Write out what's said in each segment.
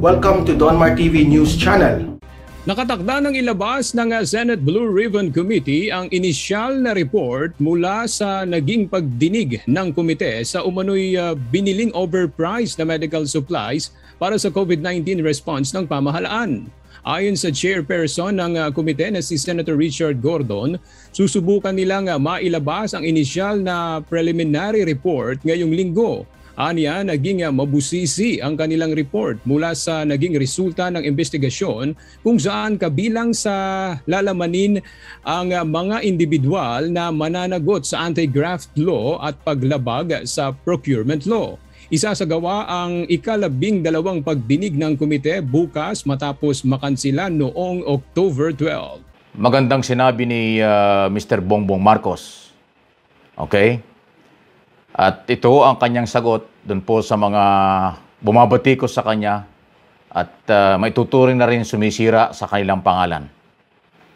Welcome to Donmar TV News Channel. Nakatakda ng ilabas ng Senate Blue Ribbon Committee ang inisyal na report mula sa naging pagdinig ng komite sa umano'y biniling overpriced na medical supplies para sa COVID-19 response ng pamahalaan. Ayon sa chairperson ng komite na si Senator Richard Gordon, susubukan nilang mailabas ang inisyal na preliminary report ngayong linggo. Aniya, naging mabusisi ang kanilang report mula sa naging resulta ng investigasyon kung saan kabilang sa lalamanin ang mga individual na mananagot sa anti-graft law at paglabag sa procurement law. Isasagawa ang ika-12 pagdinig ng komite bukas matapos makansila noong October 12. Magandang sinabi ni Mr. Bongbong Marcos. Okay? At ito ang kanyang sagot doon po sa mga bumabatikos sa kanya at may tuturing na rin sumisira sa kanilang pangalan.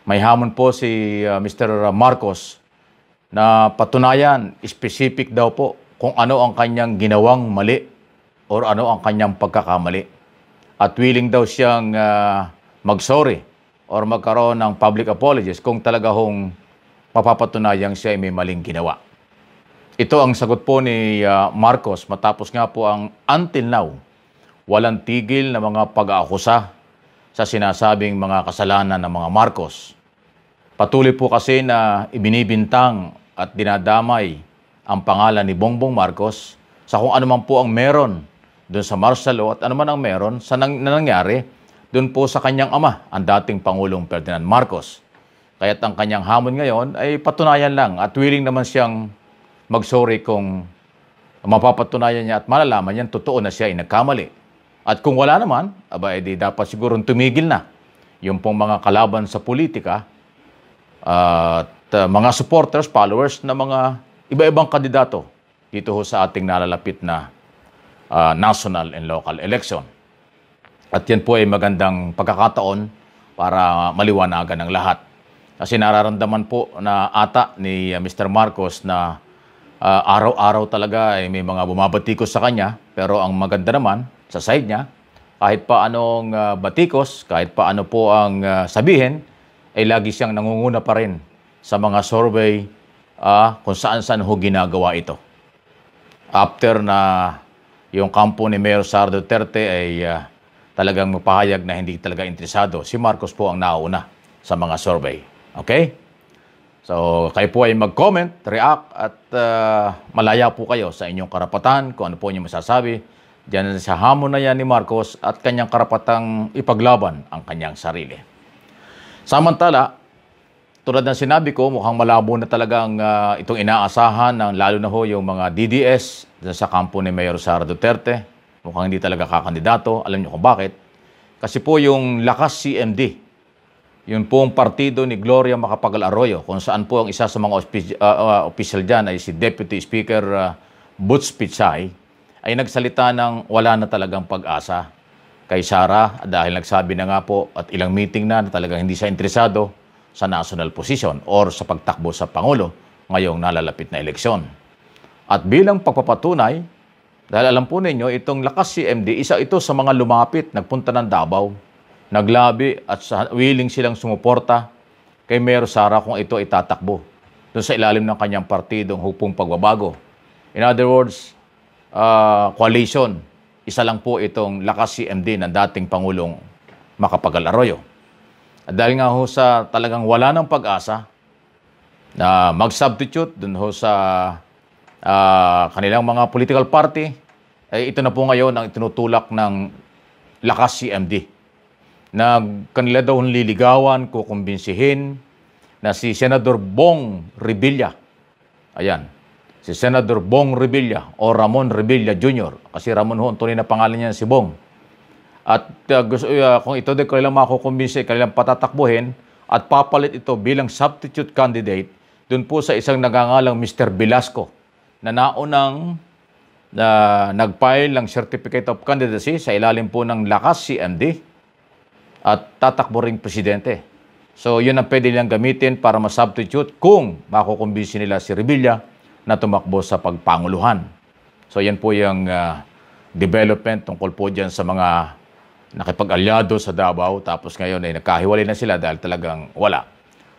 May hamon po si Mr. Marcos na patunayan, specific daw po kung ano ang kanyang ginawang mali o ano ang kanyang pagkakamali. At willing daw siyang mag-sorry or magkaroon ng public apologies kung talaga hong mapapatunayan siya ay may maling ginawa. Ito ang sagot po ni Marcos matapos nga po ang until now, walang tigil na mga pag-aakusa sa sinasabing mga kasalanan ng mga Marcos. Patuloy po kasi na ibinibintang at dinadamay ang pangalan ni Bongbong Marcos sa kung ano man po ang meron doon sa martial law at ano man ang meron sa nangyari doon po sa kanyang ama, ang dating Pangulong Ferdinand Marcos. Kaya't ang kanyang hamon ngayon ay patunayan lang at willing naman siyang mag-sorry kung mapapatunayan niya at malalaman niya totoo na siya ay nagkamali. At kung wala naman, edi dapat siguro tumigil na yung pong mga kalaban sa politika at mga supporters, followers na mga iba-ibang kandidato dito ho sa ating nalalapit na national and local election. At yan po ay magandang pagkakataon para maliwanagan ng lahat. Kasi nararamdaman po na ata ni Mr. Marcos na araw-araw talaga ay may mga bumabatikos sa kanya, pero ang maganda naman sa side niya, kahit pa anong batikos, kahit pa ano po ang sabihin, ay lagi siyang nangunguna pa rin sa mga survey kung saan-saan ho ginagawa ito. After na yung kampo ni Mayor Sara Duterte ay talagang mapahayag na hindi talaga interesado, si Marcos po ang nauna sa mga survey. Okay? So, kayo po ay mag-comment, react, at malaya po kayo sa inyong karapatan kung ano po inyong masasabi. Diyan sa hamon na yan ni Marcos at kanyang karapatang ipaglaban ang kanyang sarili. Samantala, tulad ng sinabi ko, mukhang malabo na talagang itong inaasahan ng lalo na ho yung mga DDS sa kampo ni Mayor Sara Duterte. Mukhang hindi talaga kakandidato. Alam niyo kung bakit? Kasi po yung Lakas CMD, yun pong partido ni Gloria Macapagal Arroyo, kung saan po ang isa sa mga official dyan ay si Deputy Speaker Butch Pichay, ay nagsalita ng wala na talagang pag-asa kay Sara dahil nagsabi na nga po at ilang meeting na talagang hindi siya interesado sa national position or sa pagtakbo sa Pangulo ngayong nalalapit na eleksyon. At bilang pagpapatunay, dahil alam po ninyo, itong Lakas CMD, isa ito sa mga lumapit, nagpunta ng Davao, naglabi at willing silang sumuporta kay Mayor Sara kung ito ay tatakbo doon sa ilalim ng kanyang partidong Hukbong Pagbabago. In other words, coalition. Isa lang po itong Lakas CMD ng dating Pangulong Macapagal Arroyo. At dahil nga ho sa talagang wala ng pag-asa na mag-substitute doon ho sa kanilang mga political party, ay ito na po ngayon ang itinutulak ng Lakas CMD. Na kanila daw liligawan, kukumbinsihin na si Senador Bong Revilla. Ayan, si Senador Bong Revilla o Ramon Revilla Jr. Kasi Ramon ho, ang tunay na pangalan niya si Bong. At kung ito din kanilang makukumbinsi, kanilang patatakbuhin at papalit ito bilang substitute candidate dun po sa isang nagangalang Mr. Velasco na naunang nag-file ng Certificate of Candidacy sa ilalim po ng Lakas CMD at tatakbo ring presidente. So, yun ang pwede nilang gamitin para ma-substitute kung makukumbinsi nila si Revilla na tumakbo sa pagpanguluhan. So, yan po yung development tungkol po dyan sa mga nakipag-alyado sa Davao, tapos ngayon ay nagkahiwalay na sila dahil talagang wala.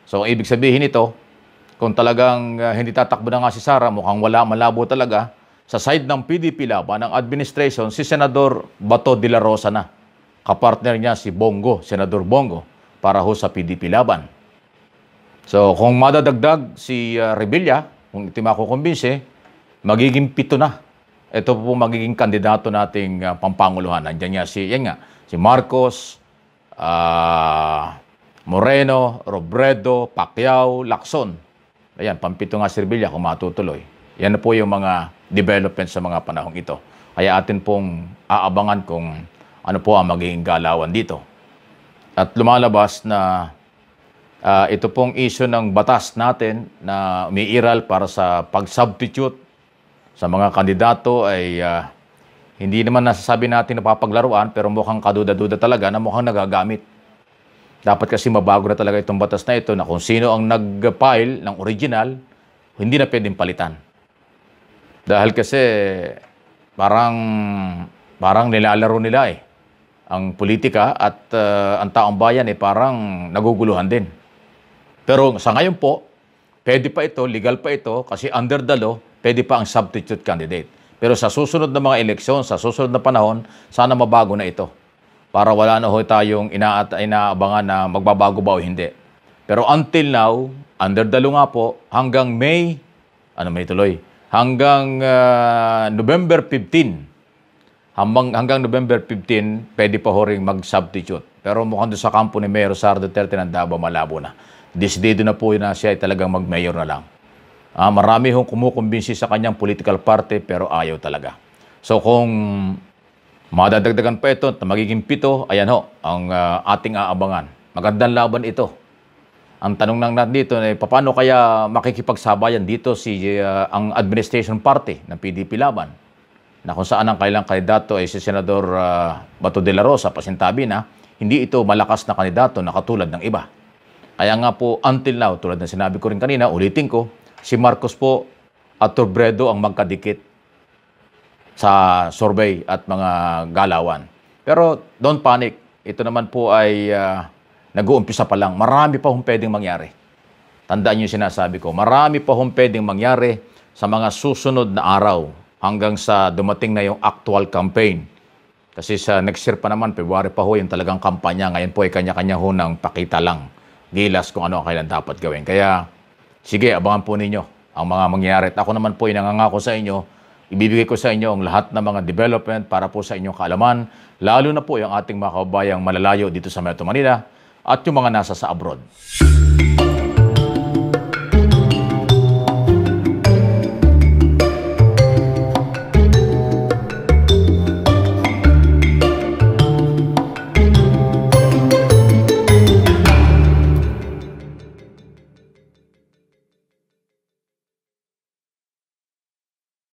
So, ang ibig sabihin nito, kung talagang hindi tatakbo na nga si Sara, mukhang wala, malabo talaga, sa side ng PDP Laban, ng administration, si Senador Bato de la Rosa na. Kapartner niya si Bongo, Senador Bongo, para ho sa PDP Laban. So, kung madadagdag si Revilla, kung ito makukumbinse, magiging 7 na. Ito po magiging kandidato nating pampanguluhan. Nandiyan niya si Marcos, Moreno, Robredo, Pacquiao, Lacson. Ayan, pampito nga si Revilla kung matutuloy. Yan na po yung mga developments sa mga panahong ito. Kaya atin pong aabangan kung ano po ang magiging galawan dito. At lumalabas na ito pong issue ng batas natin na umiiral para sa pag-substitute sa mga kandidato ay hindi naman nasasabi natin na papaglaruan, pero mukhang kaduda-duda talaga na mukhang nagagamit. Dapat kasi mabago na talaga itong batas na ito na kung sino ang nag-file ng original, hindi na pwedeng palitan. Dahil kasi parang nilalaro nila ang politika at ang taong bayan parang naguguluhan din. Pero sa ngayon po, pwede pa ito, legal pa ito, kasi under the law, pwede pa ang substitute candidate. Pero sa susunod na mga eleksyon, sa susunod na panahon, sana mabago na ito. Para wala na ho tayong inaabangan na magbabago ba o hindi. Pero until now, under the law nga po, hanggang hanggang November 15, hanggang November 15, pwede pa ho ring mag-substitute. Pero mukhang doon sa kampo ni Mayor Sara Duterte ng Davao, malabo na. Decidido na po na siya ay talagang mag-mayor na lang. Marami hong kumukumbinsi sa kanyang political party pero ayaw talaga. So kung madadagdagan pa ito at magiging 7, ayan ho, ang ating aabangan. Magandang laban ito. Ang tanong lang natin dito ay paano kaya makikipagsabayan dito ang administration party ng PDP Laban, na kung saan ang kailang kandidato ay si Senador Bato de la Rosa, pasintabi na hindi ito malakas na kandidato na katulad ng iba. Kaya nga po, until now, tulad ng sinabi ko rin kanina, ulitin ko, si Marcos po at Robredo ang magkadikit sa survey at mga galawan. Pero don't panic. Ito naman po ay nag-uumpisa pa lang. Marami pa hong pwedeng mangyari. Tandaan niyo yung sinasabi ko. Marami pa hong pwedeng mangyari sa mga susunod na araw hanggang sa dumating na yung actual campaign. Kasi sa next year pa naman, February pa ho yung talagang kampanya. Ngayon po ay kanya-kanya ho ng pakita lang. Gilas kung ano ang kailan dapat gawin. Kaya, sige, abangan po ninyo ang mga mangyayari. At ako naman po ay nangangako sa inyo, ibibigay ko sa inyo ang lahat ng mga development para po sa inyong kaalaman, lalo na po yung ating mga kababayang malalayo dito sa Metro Manila at yung mga nasa sa abroad.